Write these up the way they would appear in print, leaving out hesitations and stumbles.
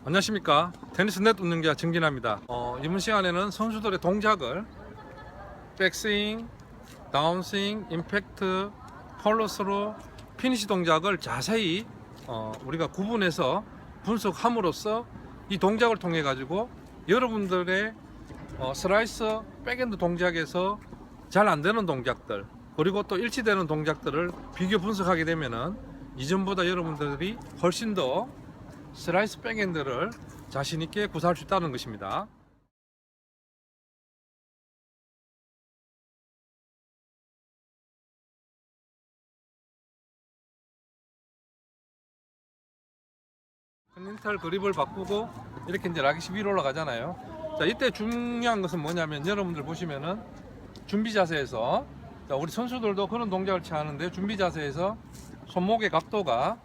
안녕하십니까. 테니스넷 운영자 정진아입니다. 이번 시간에는 선수들의 동작을 백스윙, 다운스윙, 임팩트, 폴로스로 피니시 동작을 자세히 우리가 구분해서 분석함으로써 이 동작을 통해 가지고 여러분들의 슬라이스 백핸드 동작에서 잘 안되는 동작들, 그리고 또 일치되는 동작들을 비교 분석하게 되면은 이전보다 여러분들이 훨씬 더 슬라이스 백핸드를 자신있게 구사할 수 있다는 것입니다. 컨틴넨탈 그립을 바꾸고 이렇게 이제 라켓이 위로 올라가잖아요. 자, 이때 중요한 것은 뭐냐면 여러분들 보시면은 준비 자세에서, 자, 우리 선수들도 그런 동작을 취하는데 준비 자세에서 손목의 각도가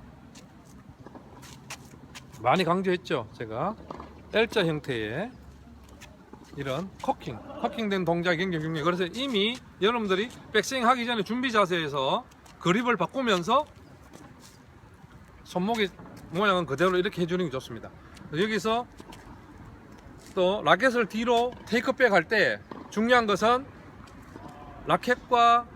많이 강조했죠. 제가 L자 형태의 이런 커킹된 동작이 굉장히 중요해요. 그래서 이미 여러분들이 백스윙 하기 전에 준비 자세에서 그립을 바꾸면서 손목의 모양은 그대로 이렇게 해주는 게 좋습니다. 여기서 또 라켓을 뒤로 테이크백 할 때 중요한 것은 라켓과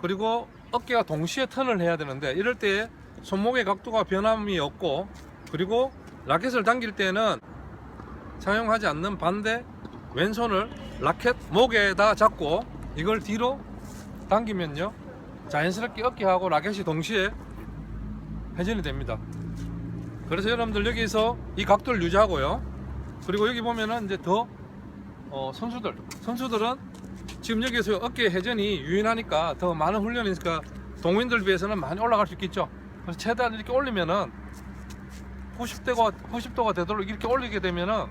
그리고 어깨가 동시에 턴을 해야 되는데, 이럴 때 손목의 각도가 변함이 없고, 그리고 라켓을 당길 때는 사용하지 않는 반대 왼손을 라켓 목에다 잡고 이걸 뒤로 당기면요, 자연스럽게 어깨하고 라켓이 동시에 회전이 됩니다. 그래서 여러분들 여기서 이 각도를 유지하고요. 그리고 여기 보면은 이제 더 선수들은 지금 여기서 어깨 회전이 유연하니까 더 많은 훈련이 있으니까 동호인들 비해서는 많이 올라갈 수 있겠죠. 그래서 최대한 이렇게 올리면은 90도가 되도록 이렇게 올리게 되면은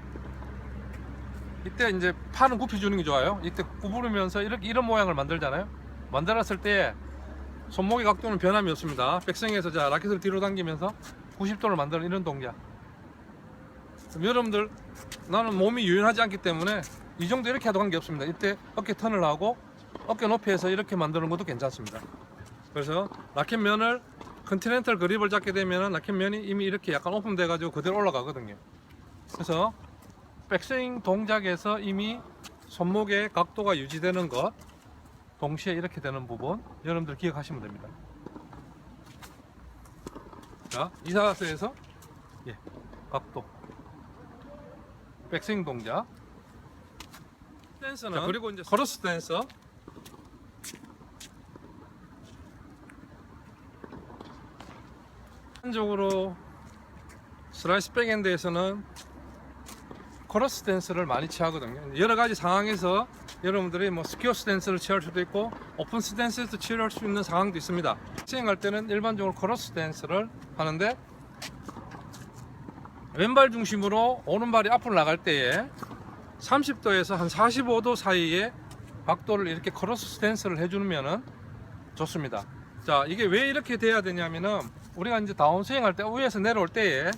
이때 이제 팔은 굽혀주는 게 좋아요. 이때 구부리면서 이런 모양을 만들잖아요. 만들었을 때 손목의 각도는 변함이 없습니다. 백스윙에서 자 라켓을 뒤로 당기면서 90도를 만드는 이런 동작. 여러분들, 나는 몸이 유연하지 않기 때문에 이 정도 이렇게 해도 관계없습니다. 이때 어깨 턴을 하고 어깨 높이에서 이렇게 만드는 것도 괜찮습니다. 그래서 라켓 면을 컨티넨탈 그립을 잡게 되면 라켓 면이 이미 이렇게 약간 오픈돼 가지고 그대로 올라가거든요. 그래서 백스윙 동작에서 이미 손목의 각도가 유지되는 것, 동시에 이렇게 되는 부분 여러분들 기억하시면 됩니다. 자, 이 자세에서 각도, 백스윙 동작, 댄서는, 그리고 이제 크로스 댄서, 일반적으로 슬라이스 백핸드에서는 크로스 댄스를 많이 취하거든요. 여러 가지 상황에서 여러분들이 뭐 스퀘어 스탠스를 취할 수도 있고 오픈 스탠스에서 취할 수 있는 상황도 있습니다. 스윙할 때는 일반적으로 크로스 댄스를 하는데, 왼발 중심으로 오른발이 앞으로 나갈 때에 30도에서 한 45도 사이에 각도를 이렇게 크로스 스탠스를 해주면 좋습니다. 자, 이게 왜 이렇게 돼야 되냐면은 우리가 이제 다운 스윙 할 때 위에서 내려올 때에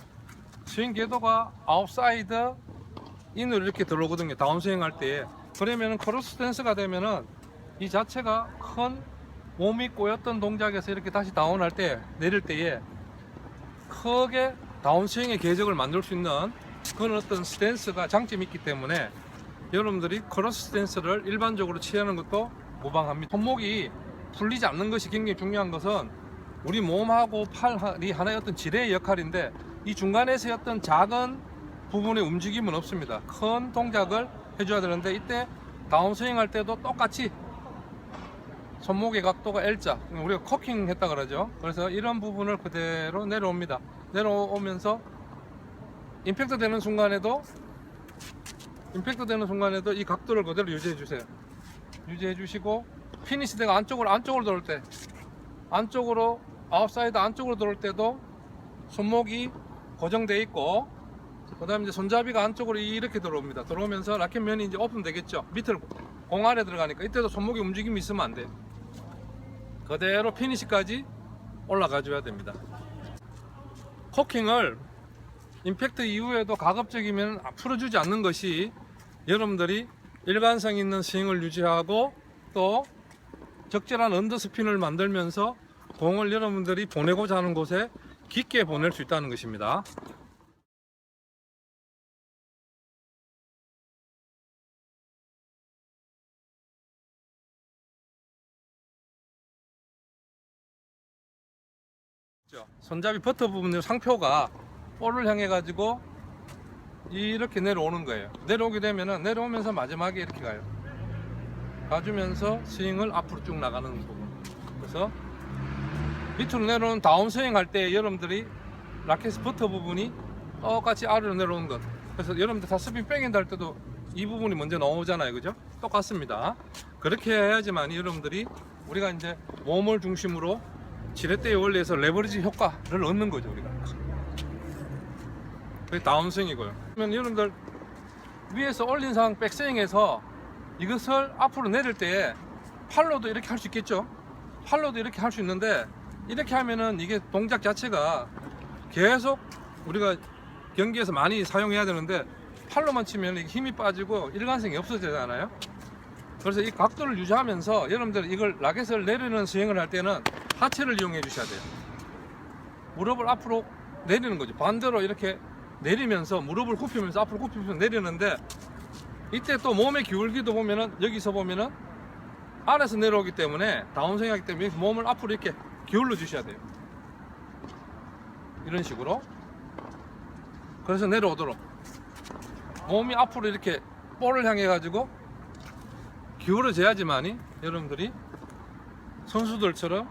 스윙 궤도가 아웃사이드 인으로 이렇게 들어오거든요. 다운 스윙 할 때에. 그러면은 크로스 스탠스가 되면은 이 자체가 큰 몸이 꼬였던 동작에서 이렇게 다시 다운할 때, 내릴 때에 크게 다운스윙의 궤적을 만들 수 있는 그런 어떤 스탠스가 장점이 있기 때문에 여러분들이 크로스 스탠스를 일반적으로 취하는 것도 무방합니다. 손목이 풀리지 않는 것이 굉장히 중요한 것은 우리 몸하고 팔이 하나의 어떤 지뢰의 역할인데, 이 중간에서의 어떤 작은 부분의 움직임은 없습니다. 큰 동작을 해줘야 되는데, 이때 다운스윙 할 때도 똑같이 손목의 각도가 L자, 우리가 커킹 했다 그러죠. 그래서 이런 부분을 그대로 내려옵니다. 내려오면서 임팩트 되는 순간에도 이 각도를 그대로 유지해 주세요. 유지해 주시고, 피니시대가 안쪽으로 들어올 때, 안쪽으로 아웃사이드 안쪽으로 들어올 때도 손목이 고정되어 있고, 그 다음에 이제 손잡이가 안쪽으로 이렇게 들어옵니다. 들어오면서 라켓 면이 이제 오픈 되겠죠. 밑으로 공 안에 들어가니까 이때도 손목에 움직임이 있으면 안 돼요. 그대로 피니시까지 올라가 줘야 됩니다. 코킹을 임팩트 이후에도 가급적이면 풀어주지 않는 것이 여러분들이 일관성 있는 스윙을 유지하고 또 적절한 언더스핀을 만들면서 공을 여러분들이 보내고자 하는 곳에 깊게 보낼 수 있다는 것입니다. 손잡이 버터 부분 상표가 볼을 향해 가지고 이렇게 내려오는 거예요. 내려오게 되면은 내려오면서 마지막에 이렇게 가요. 가주면서 스윙을 앞으로 쭉 나가는 부분. 그래서 밑으로 내려오는 다운 스윙 할 때 여러분들이 라켓 버터 부분이 똑같이 아래로 내려오는 것. 그래서 여러분들 다 스핀 백핸드 할 때도 이 부분이 먼저 나오잖아요, 그죠? 똑같습니다. 그렇게 해야지만 여러분들이 우리가 이제 몸을 중심으로 지렛대의 원리에서 레버리지 효과를 얻는 거죠, 우리가. 그게 다운스윙이고요. 그러면 여러분들 위에서 올린 상황 백스윙에서 이것을 앞으로 내릴 때 팔로도 이렇게 할 수 있겠죠? 팔로도 이렇게 할 수 있는데 이렇게 하면은 이게 동작 자체가 계속 우리가 경기에서 많이 사용해야 되는데 팔로만 치면 이게 힘이 빠지고 일관성이 없어지잖아요. 그래서 이 각도를 유지하면서 여러분들 이걸 라켓을 내리는 스윙을 할 때는 하체를 이용해 주셔야 돼요. 무릎을 앞으로 내리는 거죠. 반대로 이렇게 내리면서 무릎을 굽히면서 앞으로 굽히면서 내리는데 이때 또 몸의 기울기도 보면은 여기서 보면은 아래에서 내려오기 때문에 다운스윙 하기 때문에 몸을 앞으로 이렇게 기울여 주셔야 돼요. 이런 식으로. 그래서 내려오도록 몸이 앞으로 이렇게 볼을 향해 가지고 기울어져야지만이 여러분들이 선수들처럼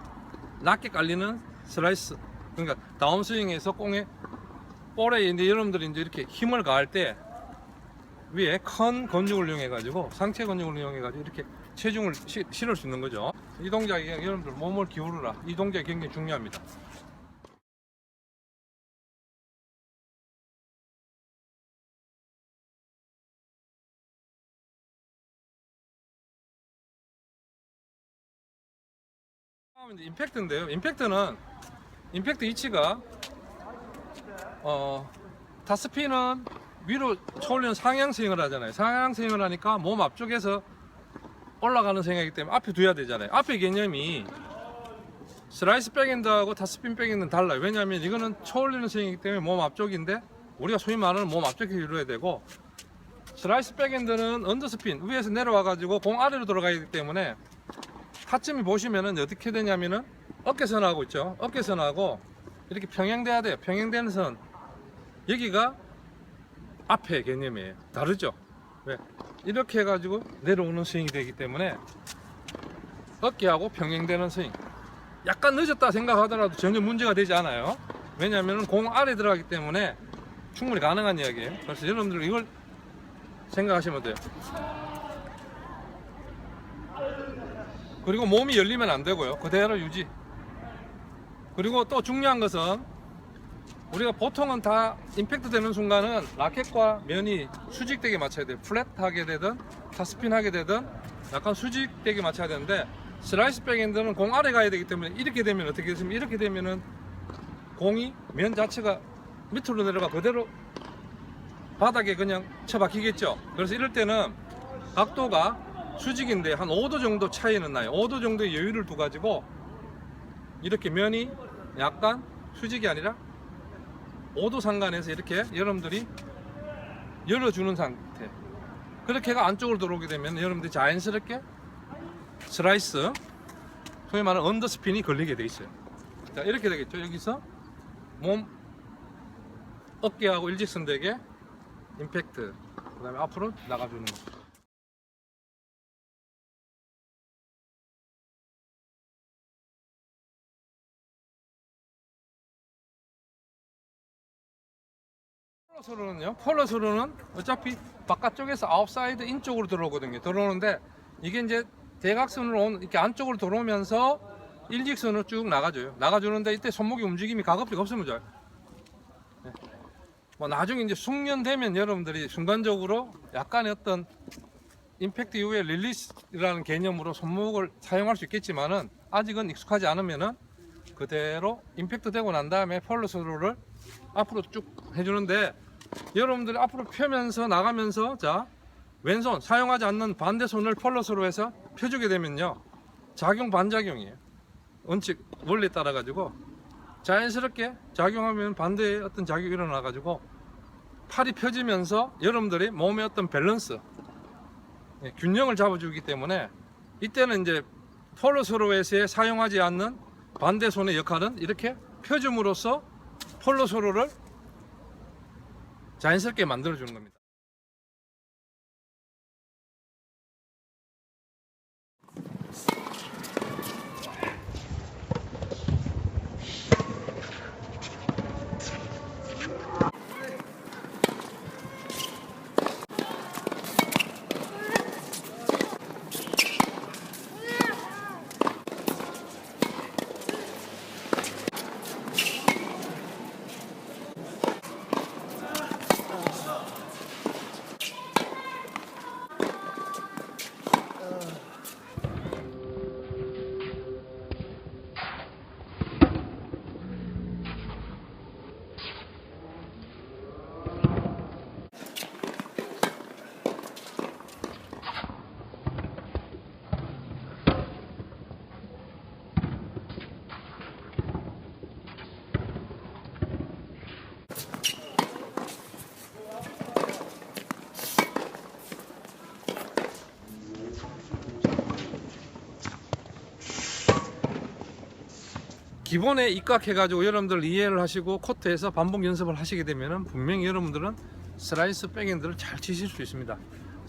낮게 깔리는 슬라이스, 그러니까 다운스윙에서 공에 볼에 이제 여러분들이 이제 이렇게 힘을 가할 때 위에 큰 근육을 이용해 가지고 상체 근육을 이용해 가지고 이렇게 체중을 실을 수 있는 거죠. 이 동작이 여러분들 몸을 기울여라. 이 동작이 굉장히 중요합니다. 다음은 이제 임팩트인데요. 임팩트 위치가 타스핀은 위로 초올리는 상향 스윙을 하잖아요. 상향 스윙을 하니까 몸 앞쪽에서 올라가는 생각이기 때문에 앞에 두어야 되잖아요. 앞에 개념이 슬라이스 백핸드하고 타스핀 백핸드는 달라요. 왜냐하면 이거는 초올리는 스윙이기 때문에 몸 앞쪽인데 우리가 소위 말하는 몸 앞쪽에 이루어야 되고, 슬라이스 백핸드는 언더스핀 위에서 내려와 가지고 공 아래로 들어가야 되기 때문에 타점이 보시면은 어떻게 되냐면은 어깨선하고 있죠. 어깨선하고 이렇게 평행돼야 돼요. 평행되는 선, 여기가 앞에 개념이에요. 다르죠? 왜? 이렇게 해가지고 내려오는 스윙이 되기 때문에 어깨하고 평행되는 스윙. 약간 늦었다 생각하더라도 전혀 문제가 되지 않아요. 왜냐하면 공 아래 들어가기 때문에 충분히 가능한 이야기예요. 그래서 여러분들 이걸 생각하시면 돼요. 그리고 몸이 열리면 안 되고요. 그대로 유지. 그리고 또 중요한 것은 우리가 보통은 다 임팩트 되는 순간은 라켓과 면이 수직되게 맞춰야 돼요. 플랫하게 되든 타스핀하게 되든 약간 수직되게 맞춰야 되는데, 슬라이스 백핸드는 공 아래 가야 되기 때문에 이렇게 되면 어떻게 되냐면, 이렇게 되면은 공이 면 자체가 밑으로 내려가 그대로 바닥에 그냥 처박히겠죠. 그래서 이럴 때는 각도가 수직인데 한 5도 정도 차이는 나요. 5도 정도의 여유를 두 가지고 이렇게 면이 약간 수직이 아니라 5도 상간에서 이렇게 여러분들이 열어주는 상태. 그렇게 해가 안쪽으로 들어오게 되면 여러분들이 자연스럽게 슬라이스, 소위 말하는 언더스핀이 걸리게 돼 있어요. 자, 이렇게 되겠죠. 여기서 몸 어깨하고 일직선되게 임팩트, 그 다음에 앞으로 나가주는 거. 폴로스로는 어차피 바깥쪽에서 아웃사이드 인 쪽으로 들어오거든요. 들어오는데 이게 이제 대각선으로 이렇게 안쪽으로 들어오면서 일직선으로 쭉 나가줘요. 나가주는데 이때 손목의 움직임이 가급적 없으면 좋아요. 네. 뭐 나중에 이제 숙련되면 여러분들이 순간적으로 약간의 어떤 임팩트 이후에 릴리스라는 개념으로 손목을 사용할 수 있겠지만은 아직은 익숙하지 않으면은 그대로 임팩트 되고 난 다음에 폴로스로를 앞으로 쭉 해주는데, 여러분들이 앞으로 펴면서 나가면서 자 왼손 사용하지 않는 반대 손을 폴로스로 해서 펴주게 되면요, 작용 반작용이에요. 원칙 원리에 따라 가지고 자연스럽게 작용하면 반대의 어떤 작용이 일어나 가지고 팔이 펴지면서 여러분들이 몸의 어떤 밸런스, 균형을 잡아주기 때문에 이때는 이제 폴로스로에서 사용하지 않는 반대 손의 역할은 이렇게 펴줌으로써 폴로 소로를 자연스럽게 만들어 주는 겁니다. 기본에 입각해가지고 여러분들 이해를 하시고 코트에서 반복 연습을 하시게 되면 분명히 여러분들은 슬라이스 백핸드를 잘 치실 수 있습니다.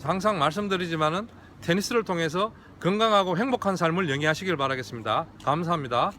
항상 말씀드리지만은 테니스를 통해서 건강하고 행복한 삶을 영위하시길 바라겠습니다. 감사합니다.